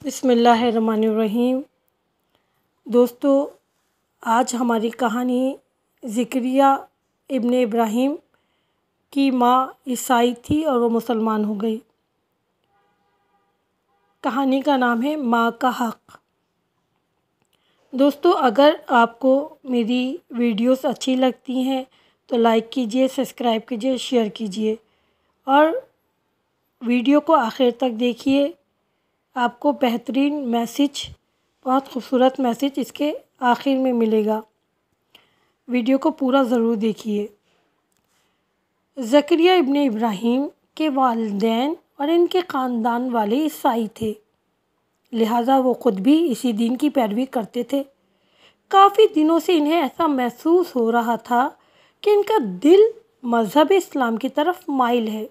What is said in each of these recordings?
بسم اللہ الرحمن الرحیم۔ دوستو، آج ہماری کہانی زکریا ابن ابراہیم کی ماں عیسائی تھی اور وہ مسلمان ہو گئی۔ کہانی کا نام ہے ماں کا حق۔ دوستو، اگر آپ کو میری ویڈیوز اچھی لگتی ہیں تو لائک کیجئے، سبسکرائب کیجئے، شیئر کیجئے اور ویڈیو کو آخر تک دیکھیے۔ آپ کو بہترین میسج، بہت خوبصورت میسج اس کے آخر میں ملے گا۔ ویڈیو کو پورا ضرور دیکھیے۔ زکریا ابن ابراہیم کے والدین اور ان کے خاندان والے عیسائی تھے، لہٰذا وہ خود بھی اسی دین کی پیروی کرتے تھے۔ کافی دنوں سے انہیں ایسا محسوس ہو رہا تھا کہ ان کا دل مذہب اسلام کی طرف مائل ہے۔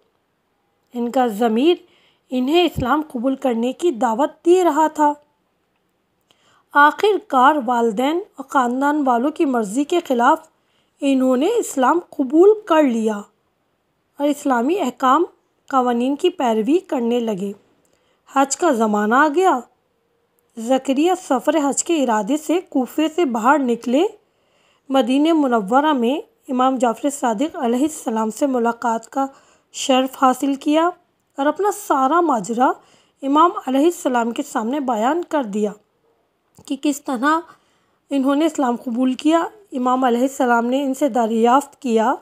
ان کا ضمیر انہیں اسلام قبول کرنے کی دعوت دے رہا تھا۔ آخر کار والدین اور خاندان والوں کی مرضی کے خلاف انہوں نے اسلام قبول کر لیا اور اسلامی احکام قوانین کی پیروی کرنے لگے۔ حج کا زمانہ آ گیا۔ زکریا سفر حج کے ارادے سے کوفے سے باہر نکلے۔ مدینہ منورہ میں امام جعفر صادق علیہ السلام سے ملاقات کا شرف حاصل کیا اور اپنا سارا ماجرا امام علیہ السلام کے سامنے بیان کر دیا کہ کس طرح انہوں نے اسلام قبول کیا۔ امام علیہ السلام نے ان سے دریافت کیا،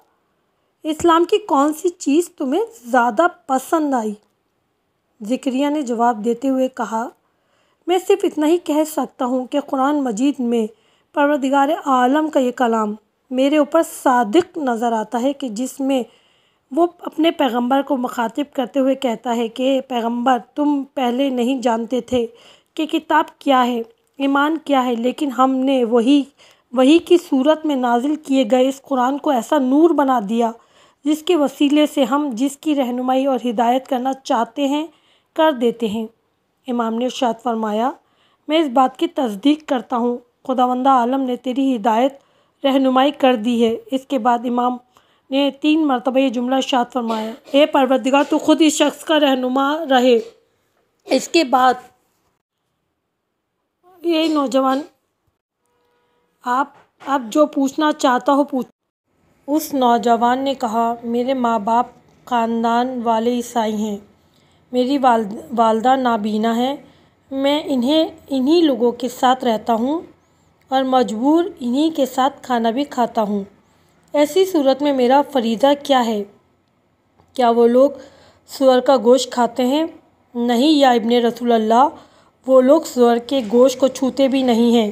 اسلام کی کون سی چیز تمہیں زیادہ پسند آئی؟ زکریا نے جواب دیتے ہوئے کہا، میں صرف اتنا ہی کہہ سکتا ہوں کہ قرآن مجید میں پروردگار عالم کا یہ کلام میرے اوپر صادق نظر آتا ہے کہ جس میں وہ اپنے پیغمبر کو مخاطب کرتے ہوئے کہتا ہے کہ پیغمبر، تم پہلے نہیں جانتے تھے کہ کتاب کیا ہے، ایمان کیا ہے، لیکن ہم نے وحی کی صورت میں نازل کیے گئے اس قرآن کو ایسا نور بنا دیا جس کے وسیلے سے ہم جس کی رہنمائی اور ہدایت کرنا چاہتے ہیں کر دیتے ہیں۔ امام نے ارشاد فرمایا، میں اس بات کی تصدیق کرتا ہوں، خداوند عالم نے تیری ہدایت رہنمائی کر دی ہے۔ اس کے بعد امام نے 3 مرتبہ یہ جملہ ارشاد فرمایا، اے پروردگار، تو خود اس شخص کا رہنما رہے۔ اس کے بعد یہ نوجوان، آپ جو پوچھنا چاہتا ہو پوچھ۔ اس نوجوان نے کہا، میرے ماں باپ خاندان والے عیسائی ہیں، میری والدہ نابینا ہے، میں انہی لوگوں کے ساتھ رہتا ہوں اور مجبور انہی کے ساتھ کھانا بھی کھاتا ہوں۔ ایسی صورت میں میرا فریضہ کیا ہے؟ کیا وہ لوگ سور کا گوشت کھاتے ہیں؟ نہیں یا ابن رسول اللہ، وہ لوگ سور کے گوشت کو چھوتے بھی نہیں ہیں۔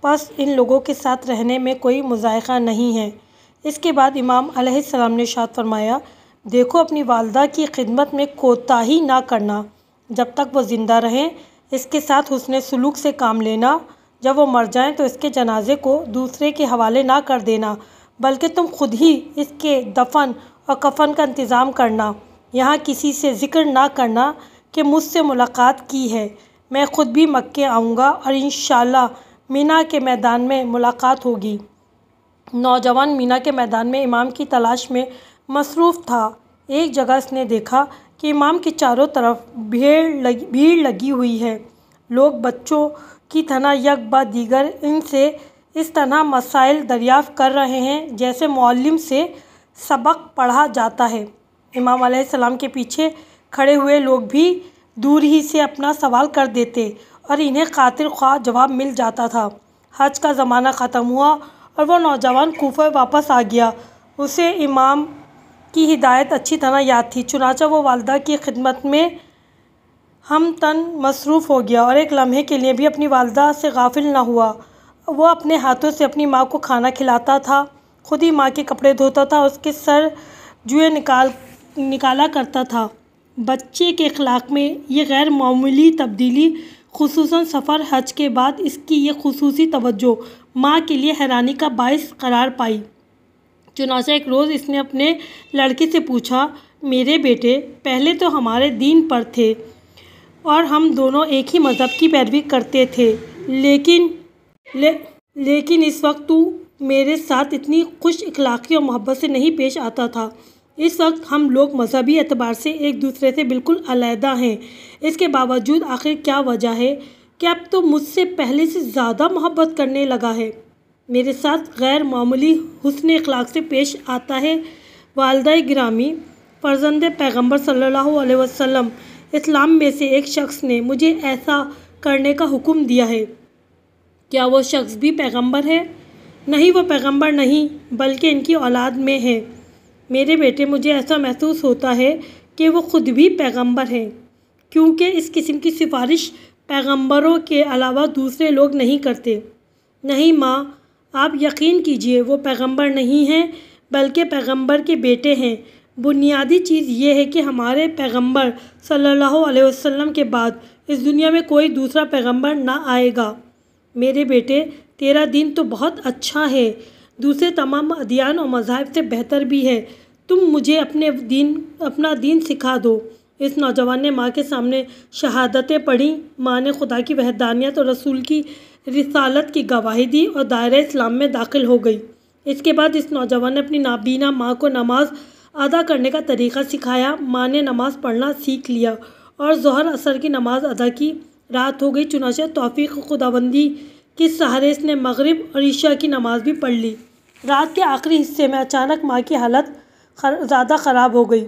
پس ان لوگوں کے ساتھ رہنے میں کوئی مضائقہ نہیں ہے۔ اس کے بعد امام علیہ السلام نے ارشاد فرمایا، دیکھو، اپنی والدہ کی خدمت میں کوتاہی نہ کرنا جب تک وہ زندہ رہیں، اس کے ساتھ حسن سلوک سے کام لینا، جب وہ مر جائیں تو اس کے جنازے کو دوسرے کے حوالے نہ کر دینا بلکہ تم خود ہی اس کے دفن اور کفن کا انتظام کرنا، یہاں کسی سے ذکر نہ کرنا کہ مجھ سے ملاقات کی ہے، میں خود بھی مکے آؤں گا اور انشاءاللہ مینا کے میدان میں ملاقات ہوگی۔ نوجوان مینا کے میدان میں امام کی تلاش میں مصروف تھا۔ ایک جگہ اس نے دیکھا کہ امام کی چاروں طرف بھیڑ لگی ہوئی ہے، لوگ بچوں کی طرح یک بہ دیگر ان سے اس طرح مسائل دریافت کر رہے ہیں جیسے معلم سے سبق پڑھا جاتا ہے۔ امام علیہ السلام کے پیچھے کھڑے ہوئے لوگ بھی دور ہی سے اپنا سوال کر دیتے اور انہیں خاطر خواہ جواب مل جاتا تھا۔ حج کا زمانہ ختم ہوا اور وہ نوجوان کوفہ واپس آ گیا۔ اسے امام کی ہدایت اچھی طرح یاد تھی، چنانچہ وہ والدہ کی خدمت میں ہم تن مصروف ہو گیا اور ایک لمحے کے لیے بھی اپنی والدہ سے غافل نہ ہوا۔ وہ اپنے ہاتھوں سے اپنی ماں کو کھانا کھلاتا تھا، خود ہی ماں کے کپڑے دھوتا تھا، اس کے سر جوئیں نکالا کرتا تھا۔ بچے کے اخلاق میں یہ غیر معمولی تبدیلی، خصوصاً سفر حج کے بعد اس کی یہ خصوصی توجہ ماں کے لیے حیرانی کا باعث قرار پائی۔ چنانچہ ایک روز اس نے اپنے لڑکے سے پوچھا، میرے بیٹے، پہلے تو ہمارے دین پر تھے اور ہم دونوں ایک ہی مذہب کی پیروی کرتے تھے، لیکن اس وقت تو میرے ساتھ اتنی خوش اخلاقی اور محبت سے نہیں پیش آتا تھا۔ اس وقت ہم لوگ مذہبی اعتبار سے ایک دوسرے سے بالکل علیحدہ ہیں۔ اس کے باوجود آخر کیا وجہ ہے کہ اب تو مجھ سے پہلے سے زیادہ محبت کرنے لگا ہے، میرے ساتھ غیر معمولی حسن اخلاق سے پیش آتا ہے؟ والدہ گرامی، فرزند پیغمبر صلی اللہ علیہ وسلم، اسلام میں سے ایک شخص نے مجھے ایسا کرنے کا حکم دیا ہے۔ کیا وہ شخص بھی پیغمبر ہے؟ نہیں، وہ پیغمبر نہیں بلکہ ان کی اولاد میں ہے۔ میرے بیٹے، مجھے ایسا محسوس ہوتا ہے کہ وہ خود بھی پیغمبر ہیں، کیونکہ اس قسم کی سفارش پیغمبروں کے علاوہ دوسرے لوگ نہیں کرتے۔ نہیں ماں، آپ یقین کیجئے، وہ پیغمبر نہیں ہیں بلکہ پیغمبر کے بیٹے ہیں۔ بنیادی چیز یہ ہے کہ ہمارے پیغمبر صلی اللہ علیہ وسلم کے بعد اس دنیا میں کوئی دوسرا پیغمبر نہ آئے گا۔ میرے بیٹے، تیرا دین تو بہت اچھا ہے، دوسرے تمام ادیان اور مذاہب سے بہتر بھی ہے، تم مجھے اپنا دین سکھا دو۔ اس نوجوان نے ماں کے سامنے شہادتیں پڑھیں، ماں نے خدا کی وحدانیت اور رسول کی رسالت کی گواہی دی اور دائرہ اسلام میں داخل ہو گئی۔ اس کے بعد اس نوجوان نے اپنی نابینا ماں کو نماز ادا کرنے کا طریقہ سکھایا۔ ماں نے نماز پڑھنا سیکھ لیا اور ظہر عصر کی نماز ادا کی۔ رات ہو گئی، چنانچہ توفیق خداوندی کے سہارے اس نے مغرب اور عشاء کی نماز بھی پڑھ لی۔ رات کے آخری حصے میں اچانک ماں کی حالت زیادہ خراب ہو گئی۔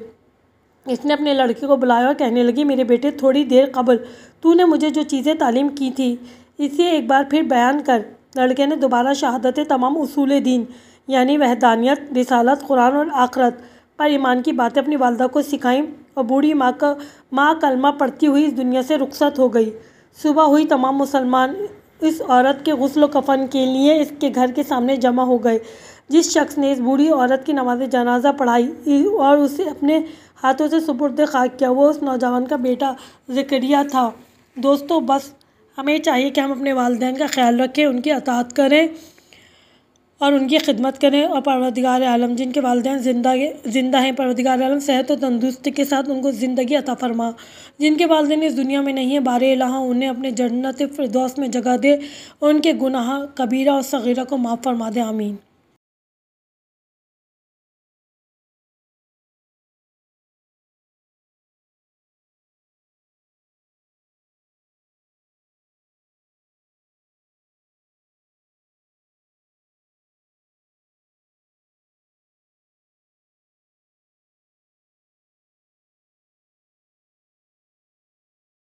اس نے اپنے لڑکے کو بلایا اور کہنے لگی، میرے بیٹے، تھوڑی دیر قبل تو نے مجھے جو چیزیں تعلیم کی تھی اسے ایک بار پھر بیان کر۔ لڑکے نے دوبارہ شہادتیں، تمام اصول دین یعنی وحدانیت، رسالت، قرآن اور آخرت پر ایمان کی باتیں اپنی والدہ کو سکھائیں، اور بوڑھی ماں کلمہ پڑھتی ہوئی اس دنیا سے رخصت ہو گئی۔ صبح ہوئی، تمام مسلمان اس عورت کے غسل و کفن کے لیے اس کے گھر کے سامنے جمع ہو گئے۔ جس شخص نے اس بوڑھی عورت کی نماز جنازہ پڑھائی اور اسے اپنے ہاتھوں سے سپرد خاک کیا، وہ اس نوجوان کا بیٹا زکریا تھا۔ دوستو، بس ہمیں چاہیے کہ ہم اپنے والدین کا خیال رکھیں، ان کی اطاعت کریں اور ان کی خدمت کریں، اور پروردگار عالم جن کے والدین زندہ ہیں، پروردگار عالم صحت و تندرستی کے ساتھ ان کو زندگی عطا فرما۔ جن کے والدین اس دنیا میں نہیں ہیں، بار الہ انہیں اپنے جنت فردوس میں جگہ دے اور ان کے گناہ کبیرہ اور صغیرہ کو معاف فرما دے، آمین۔